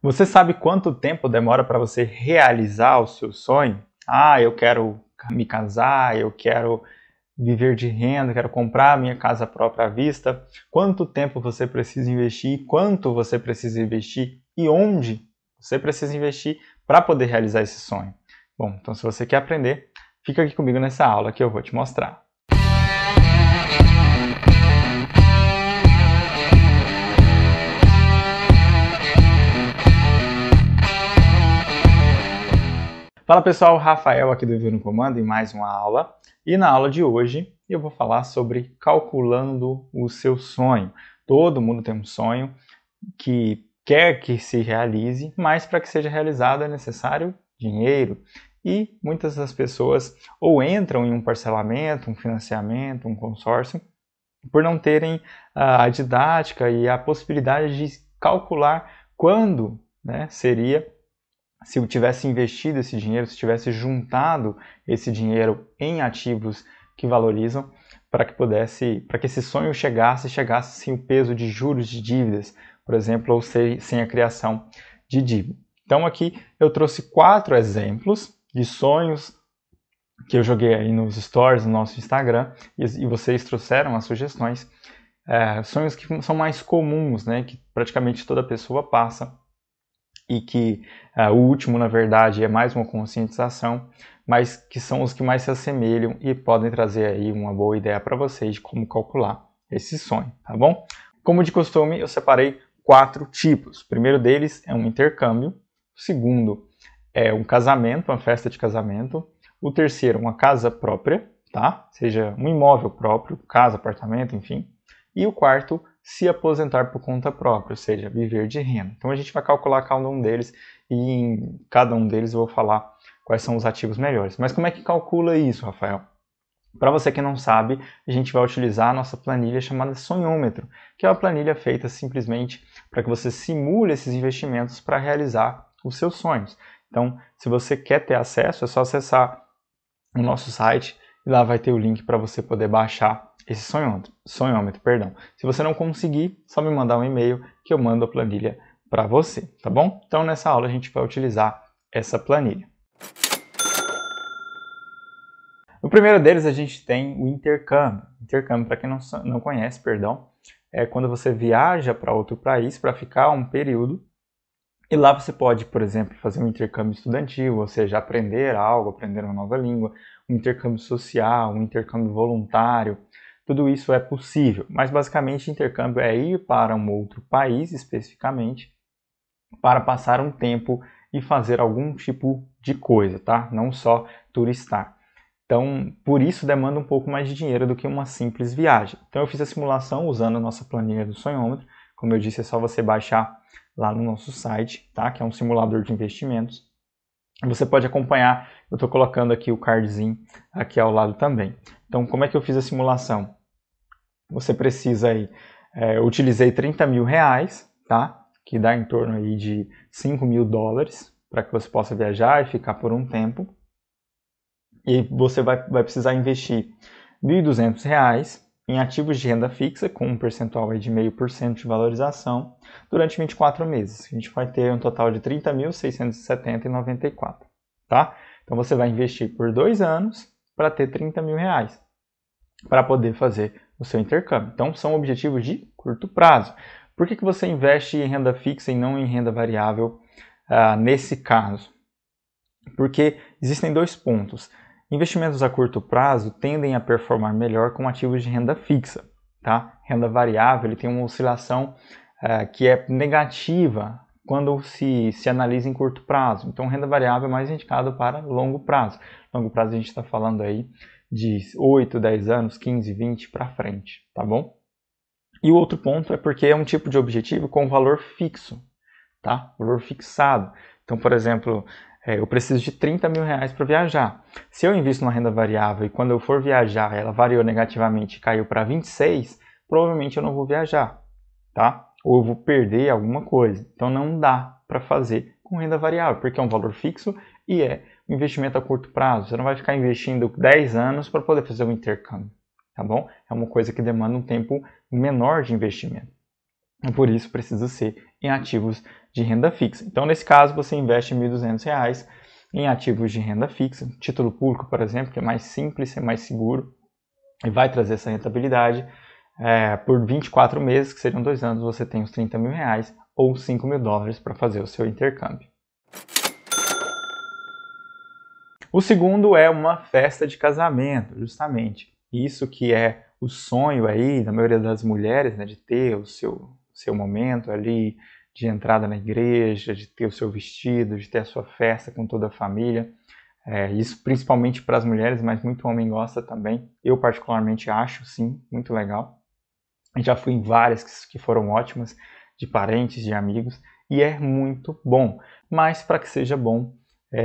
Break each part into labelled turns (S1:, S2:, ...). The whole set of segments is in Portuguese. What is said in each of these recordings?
S1: Você sabe quanto tempo demora para você realizar o seu sonho? Eu quero me casar, eu quero viver de renda, quero comprar a minha casa própria à vista. Quanto tempo você precisa investir? Quanto você precisa investir? E onde você precisa investir para poder realizar esse sonho? Bom, então se você quer aprender, fica aqui comigo nessa aula que eu vou te mostrar. Fala pessoal, Rafael aqui do Envio no Comando em mais uma aula. E na aula de hoje eu vou falar sobre calculando o seu sonho. Todo mundo tem um sonho que quer que se realize, mas para que seja realizado é necessário dinheiro. E muitas das pessoas ou entram em um parcelamento, um financiamento, um consórcio, por não terem a didática e a possibilidade de calcular quando seria, se eu tivesse investido esse dinheiro, se tivesse juntado esse dinheiro em ativos que valorizam, para que esse sonho chegasse sem o peso de juros de dívidas, por exemplo, ou sem a criação de dívida. Então aqui eu trouxe 4 exemplos de sonhos que eu joguei aí nos stories do nosso Instagram e vocês trouxeram as sugestões. Sonhos que são mais comuns, que praticamente toda pessoa passa, e que o último, na verdade, é mais uma conscientização, mas que são os que mais se assemelham e podem trazer aí uma boa ideia para vocês de como calcular esse sonho, tá bom? Como de costume, eu separei 4 tipos. O primeiro deles é um intercâmbio, o segundo é um casamento, uma festa de casamento, o terceiro, uma casa própria, tá? Seja um imóvel próprio, casa, apartamento, enfim, e o quarto, se aposentar por conta própria, ou seja, viver de renda. Então a gente vai calcular cada um deles e em cada um deles eu vou falar quais são os ativos melhores. Mas como é que calcula isso, Rafael? Para você que não sabe, a gente vai utilizar a nossa planilha chamada Sonhômetro, que é uma planilha feita simplesmente para que você simule esses investimentos para realizar os seus sonhos. Então, se você quer ter acesso, é só acessar o nosso site e lá vai ter o link para você poder baixar esse sonhômetro. Se você não conseguir, só me mandar um e-mail que eu mando a planilha para você, tá bom? Então nessa aula a gente vai utilizar essa planilha. No primeiro deles a gente tem o intercâmbio. Intercâmbio, para quem não conhece, é quando você viaja para outro país para ficar um período e lá você pode, por exemplo, fazer um intercâmbio estudantil, ou seja, aprender algo, aprender uma nova língua, um intercâmbio social, um intercâmbio voluntário. Tudo isso é possível, mas basicamente intercâmbio é ir para um outro país especificamente para passar um tempo e fazer algum tipo de coisa, tá? Não só turistar. Então, por isso demanda um pouco mais de dinheiro do que uma simples viagem. Então eu fiz a simulação usando a nossa planilha do Sonhômetro. Como eu disse, é só você baixar lá no nosso site, tá? Que é um simulador de investimentos. Você pode acompanhar, eu estou colocando aqui o cardzinho aqui ao lado também. Então, como é que eu fiz a simulação? Você precisa aí, eu utilizei 30 mil reais, tá? Que dá em torno aí de 5 mil dólares, para que você possa viajar e ficar por um tempo. E você vai precisar investir 1.200 reais em ativos de renda fixa, com um percentual aí de 0,5% de valorização, durante 24 meses. A gente vai ter um total de 30.670,94, tá? Então você vai investir por 2 anos para ter 30 mil reais, para poder fazer o seu intercâmbio. Então são objetivos de curto prazo. Por que você investe em renda fixa e não em renda variável nesse caso? Porque existem 2 pontos. Investimentos a curto prazo tendem a performar melhor com ativos de renda fixa, tá? Renda variável ele tem uma oscilação que é negativa quando se analisa em curto prazo. Então, renda variável é mais indicado para longo prazo. Longo prazo a gente está falando aí de 8, 10 anos, 15, 20 para frente, tá bom? E o outro ponto é porque é um tipo de objetivo com valor fixo, tá? Valor fixado. Então, por exemplo, eu preciso de 30 mil reais para viajar. Se eu invisto numa renda variável e quando eu for viajar ela variou negativamente e caiu para 26, provavelmente eu não vou viajar, tá? Ou eu vou perder alguma coisa. Então não dá para fazer com renda variável, porque é um valor fixo e é um investimento a curto prazo. Você não vai ficar investindo 10 anos para poder fazer um intercâmbio, tá bom? É uma coisa que demanda um tempo menor de investimento. e por isso precisa ser em ativos de renda fixa. Então, nesse caso, você investe R$ 1.200 em ativos de renda fixa, título público, por exemplo, que é mais simples, é mais seguro e vai trazer essa rentabilidade. Por 24 meses, que seriam 2 anos, você tem os R$ 30 mil ou US$ 5 mil para fazer o seu intercâmbio. O segundo é uma festa de casamento, justamente. Isso que é o sonho aí da maioria das mulheres, né, de ter o seu momento ali de entrada na igreja, de ter o seu vestido, de ter a sua festa com toda a família. Isso principalmente para as mulheres, mas muito homem gosta também. Eu particularmente acho, sim, muito legal. Já fui em várias que foram ótimas, de parentes, de amigos, e é muito bom. Mas para que seja bom,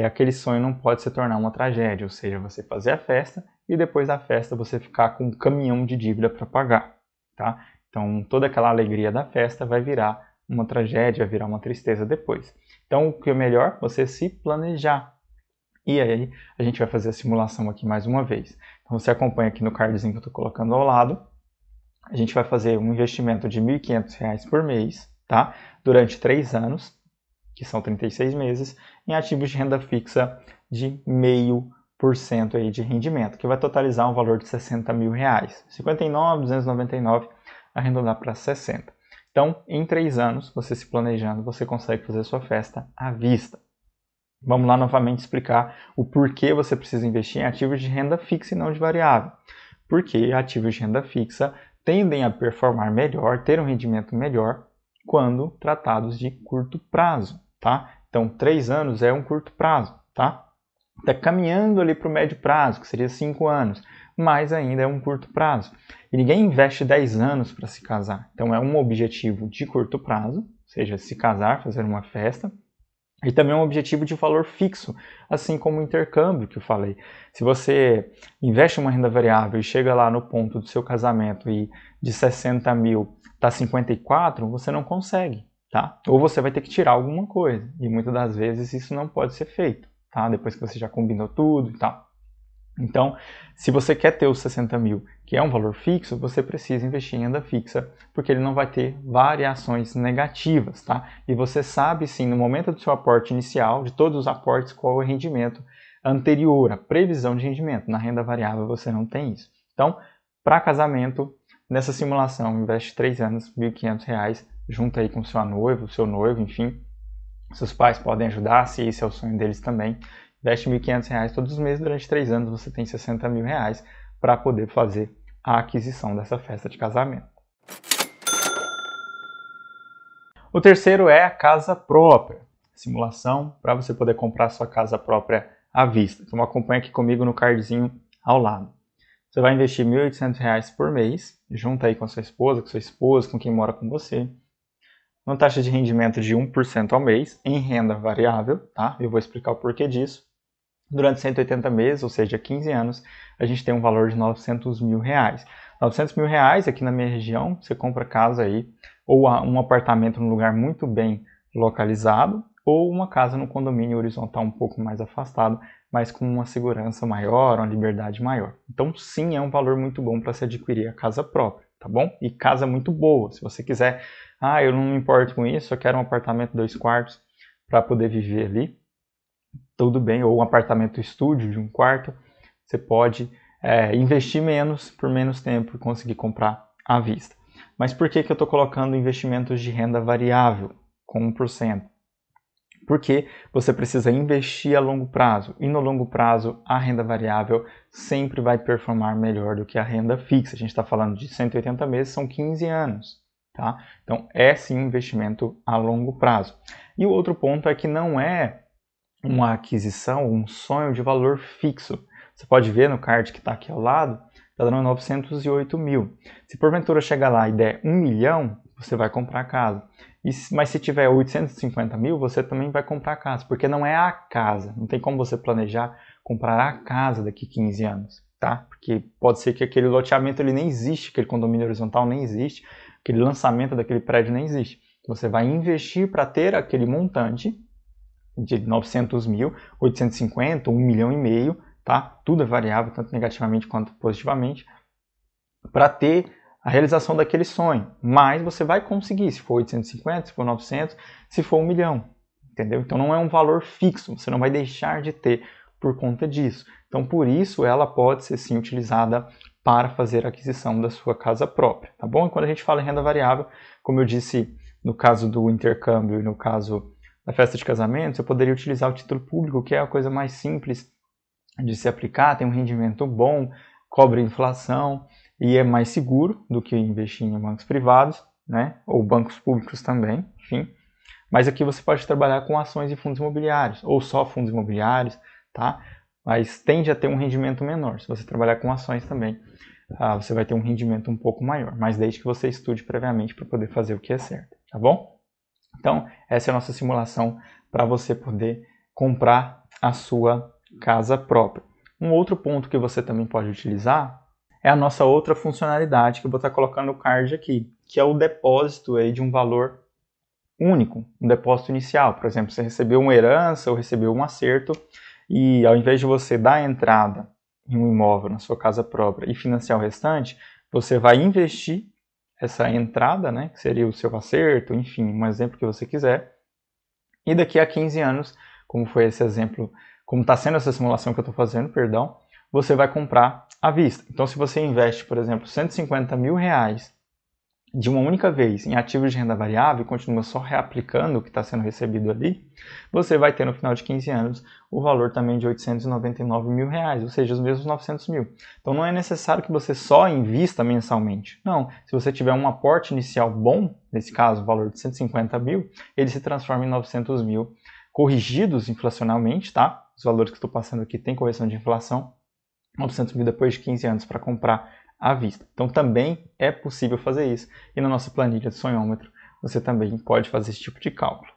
S1: aquele sonho não pode se tornar uma tragédia, ou seja, você fazer a festa e depois da festa você ficar com um caminhão de dívida para pagar, tá? Então toda aquela alegria da festa vai virar uma tragédia, vai virar uma tristeza depois. Então o que é melhor? Você se planejar. E aí a gente vai fazer a simulação aqui mais uma vez. Então você acompanha aqui no cardzinho que eu estou colocando ao lado. A gente vai fazer um investimento de R$ 1.500 por mês, tá? Durante 3 anos, que são 36 meses, em ativos de renda fixa de 0,5% aí de rendimento, que vai totalizar um valor de R$ 60 mil. 59.299, arredondar para 60. Então, em 3 anos, você se planejando, você consegue fazer sua festa à vista. Vamos lá novamente explicar o porquê você precisa investir em ativos de renda fixa e não de variável. Porque ativos de renda fixa tendem a performar melhor, ter um rendimento melhor, quando tratados de curto prazo, tá? Então, 3 anos é um curto prazo, tá? Está caminhando ali para o médio prazo, que seria 5 anos, mas ainda é um curto prazo. E ninguém investe 10 anos para se casar. Então, é um objetivo de curto prazo, ou seja, se casar, fazer uma festa, e também um objetivo de valor fixo, assim como o intercâmbio que eu falei. Se você investe em uma renda variável e chega lá no ponto do seu casamento e de 60 mil está 54, você não consegue, tá? Ou você vai ter que tirar alguma coisa. E muitas das vezes isso não pode ser feito, tá? Depois que você já combinou tudo e tal. Então, se você quer ter os 60 mil, que é um valor fixo, você precisa investir em renda fixa, porque ele não vai ter variações negativas, tá? E você sabe, sim, no momento do seu aporte inicial, de todos os aportes, qual é o rendimento anterior, a previsão de rendimento. Na renda variável você não tem isso. Então, para casamento, nessa simulação, investe 3 anos, R$ 1.500, junta aí com sua noiva, o seu noivo, enfim. Seus pais podem ajudar, se esse é o sonho deles também. Investe R$ 1.500 todos os meses, durante 3 anos você tem R$ 60 mil para poder fazer a aquisição dessa festa de casamento. O terceiro é a casa própria. Simulação para você poder comprar sua casa própria à vista. Então acompanha aqui comigo no cardzinho ao lado. Você vai investir R$ 1.800 por mês, junta aí com a sua esposa, com quem mora com você, uma taxa de rendimento de 1% ao mês, em renda variável, tá? Eu vou explicar o porquê disso. Durante 180 meses, ou seja, 15 anos, a gente tem um valor de R$ 900 mil. R$ 900 mil aqui na minha região, você compra casa aí, ou um apartamento num lugar muito bem localizado, ou uma casa no condomínio horizontal um pouco mais afastado, mas com uma segurança maior, uma liberdade maior. Então, sim, é um valor muito bom para se adquirir a casa própria, tá bom? E casa muito boa. Se você quiser, eu não me importo com isso, eu quero um apartamento 2 quartos para poder viver ali, tudo bem, ou um apartamento estúdio de 1 quarto, você pode investir menos por menos tempo e conseguir comprar à vista. Mas por que eu estou colocando investimentos de renda variável com 1%? Porque você precisa investir a longo prazo, e no longo prazo a renda variável sempre vai performar melhor do que a renda fixa. A gente está falando de 180 meses, são 15 anos. Tá? Então é sim um investimento a longo prazo. E o outro ponto é que não é uma aquisição, um sonho de valor fixo. Você pode ver no card que está aqui ao lado, está dando 908 mil. Se porventura chegar lá e der 1 milhão, você vai comprar a casa. Mas se tiver 850 mil, você também vai comprar a casa, porque não é a casa. Não tem como você planejar comprar a casa daqui 15 anos, tá? Porque pode ser que aquele loteamento ele nem existe, aquele condomínio horizontal nem existe, aquele lançamento daquele prédio nem existe. Você vai investir para ter aquele montante de 900 mil, 850, 1 milhão e meio, tá? Tudo é variável, tanto negativamente quanto positivamente, para ter a realização daquele sonho, mas você vai conseguir, se for 850, se for 900, se for 1 milhão, entendeu? Então não é um valor fixo, você não vai deixar de ter por conta disso. Então por isso ela pode ser sim utilizada para fazer a aquisição da sua casa própria, tá bom? E quando a gente fala em renda variável, como eu disse no caso do intercâmbio e no caso da festa de casamento, você poderia utilizar o título público, que é a coisa mais simples de se aplicar, tem um rendimento bom, cobre inflação e é mais seguro do que investir em bancos privados, né? Ou bancos públicos também, enfim. Mas aqui você pode trabalhar com ações e fundos imobiliários, ou só fundos imobiliários, tá? Mas tende a ter um rendimento menor. Se você trabalhar com ações também, você vai ter um rendimento um pouco maior, mas desde que você estude previamente para poder fazer o que é certo, tá bom? Então, essa é a nossa simulação para você poder comprar a sua casa própria. Um outro ponto que você também pode utilizar é a nossa outra funcionalidade, que eu vou estar colocando no card aqui, que é o depósito aí de um valor único, um depósito inicial. Por exemplo, você recebeu uma herança ou recebeu um acerto e ao invés de você dar a entrada em um imóvel na sua casa própria e financiar o restante, você vai investir essa entrada, né, que seria o seu acerto, enfim, um exemplo que você quiser, e daqui a 15 anos, como foi esse exemplo, como está sendo essa simulação que eu estou fazendo, perdão, você vai comprar à vista. Então, se você investe, por exemplo, R$150 mil de uma única vez em ativos de renda variável e continua só reaplicando o que está sendo recebido ali, você vai ter no final de 15 anos o valor também de R$899 mil, ou seja, os mesmos 900 mil. Então não é necessário que você só invista mensalmente. Não, se você tiver um aporte inicial bom, nesse caso o valor de 150 mil, ele se transforma em 900 mil corrigidos inflacionalmente, tá? Os valores que estou passando aqui têm correção de inflação, 900 mil depois de 15 anos para comprar à vista. Então também é possível fazer isso. E na nossa planilha de sonhômetro você também pode fazer esse tipo de cálculo.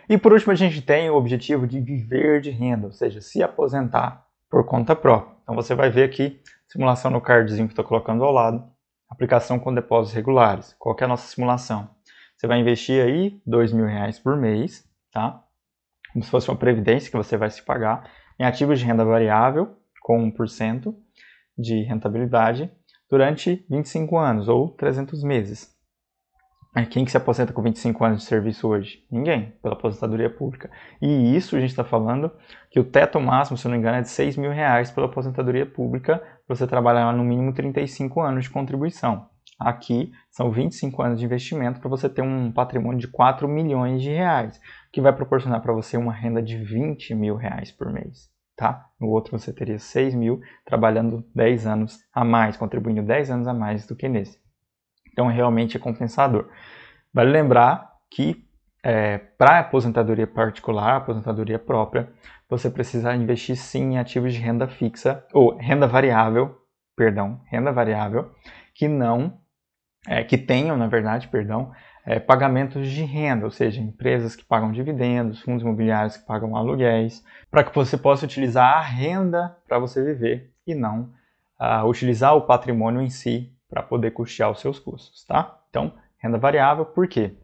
S1: E por último a gente tem o objetivo de viver de renda, ou seja, se aposentar por conta própria. Então você vai ver aqui, simulação no cardzinho que estou colocando ao lado, aplicação com depósitos regulares. Qual que é a nossa simulação? Você vai investir aí R$2.000 por mês, tá? Como se fosse uma previdência que você vai se pagar, em ativos de renda variável, com 1% de rentabilidade, durante 25 anos, ou 300 meses. Quem que se aposenta com 25 anos de serviço hoje? Ninguém, pela aposentadoria pública. E isso a gente está falando que o teto máximo, se eu não me engano, é de R$6.000 pela aposentadoria pública, para você trabalhar no mínimo 35 anos de contribuição. Aqui são 25 anos de investimento para você ter um patrimônio de R$4 milhões, que vai proporcionar para você uma renda de R$20.000 por mês. Tá? No outro você teria 6 mil, trabalhando 10 anos a mais, contribuindo 10 anos a mais do que nesse. Então realmente é compensador. Vale lembrar que para aposentadoria particular, aposentadoria própria, você precisa investir sim em ativos de renda fixa, ou renda variável, que tenham, na verdade, pagamentos de renda, ou seja, empresas que pagam dividendos, fundos imobiliários que pagam aluguéis, para que você possa utilizar a renda para você viver e não utilizar o patrimônio em si para poder custear os seus custos, tá? Então, renda variável, por quê?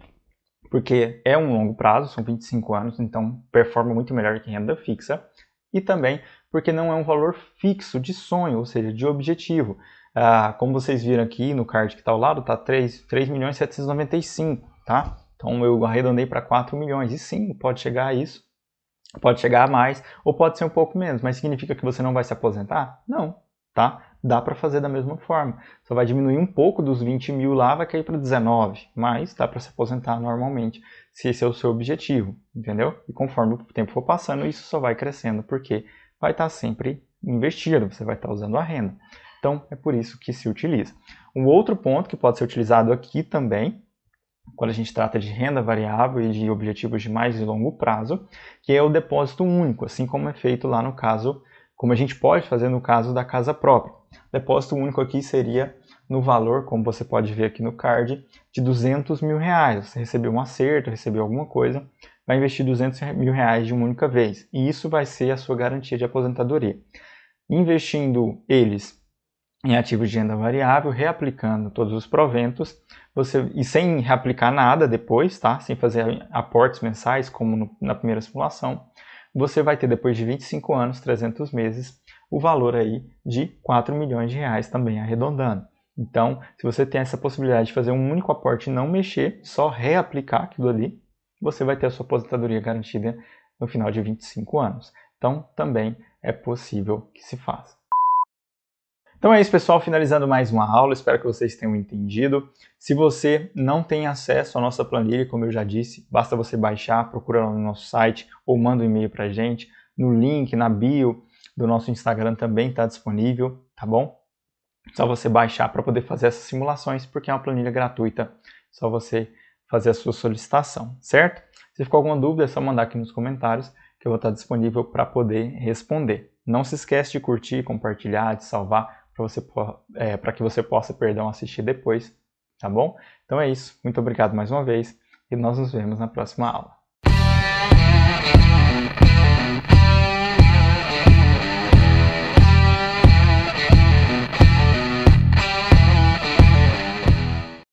S1: Porque é um longo prazo, são 25 anos, então performa muito melhor que renda fixa, e também porque não é um valor fixo de sonho, ou seja, de objetivo. Como vocês viram aqui no card que está ao lado, está 3.795.000, tá? Então eu arredondei para 4 milhões, e sim, pode chegar a isso, pode chegar a mais, ou pode ser um pouco menos, mas significa que você não vai se aposentar? Não, tá? Dá para fazer da mesma forma, só vai diminuir um pouco dos 20 mil lá, vai cair para 19, mas dá para se aposentar normalmente, se esse é o seu objetivo, entendeu? E conforme o tempo for passando, isso só vai crescendo, porque vai estar sempre investido, você vai estar usando a renda. Então, é por isso que se utiliza. Um outro ponto que pode ser utilizado aqui também, quando a gente trata de renda variável e de objetivos de mais e longo prazo, que é o depósito único, assim como é feito lá no caso, como a gente pode fazer no caso da casa própria. Depósito único aqui seria no valor, como você pode ver aqui no card, de R$200 mil. Você recebeu um acerto, recebeu alguma coisa, vai investir R$200 mil de uma única vez. E isso vai ser a sua garantia de aposentadoria. Investindo eles em ativos de renda variável, reaplicando todos os proventos, e sem reaplicar nada depois, tá? Sem fazer aportes mensais, como na primeira simulação, você vai ter, depois de 25 anos, 300 meses, o valor aí de 4 milhões de reais também arredondando. Então, se você tem essa possibilidade de fazer um único aporte e não mexer, só reaplicar aquilo ali, você vai ter a sua aposentadoria garantida no final de 25 anos. Então, também é possível que se faça. Então é isso, pessoal, finalizando mais uma aula, espero que vocês tenham entendido. Se você não tem acesso à nossa planilha, como eu já disse, basta você baixar, procura lá no nosso site ou manda um e-mail para a gente. No link, na bio do nosso Instagram também está disponível, tá bom? Só você baixar para poder fazer essas simulações, porque é uma planilha gratuita, só você fazer a sua solicitação, certo? Se ficou alguma dúvida, é só mandar aqui nos comentários que eu vou estar disponível para poder responder. Não se esquece de curtir, compartilhar, de salvar, para que você possa, assistir depois, tá bom? Então é isso, muito obrigado mais uma vez e nós nos vemos na próxima aula.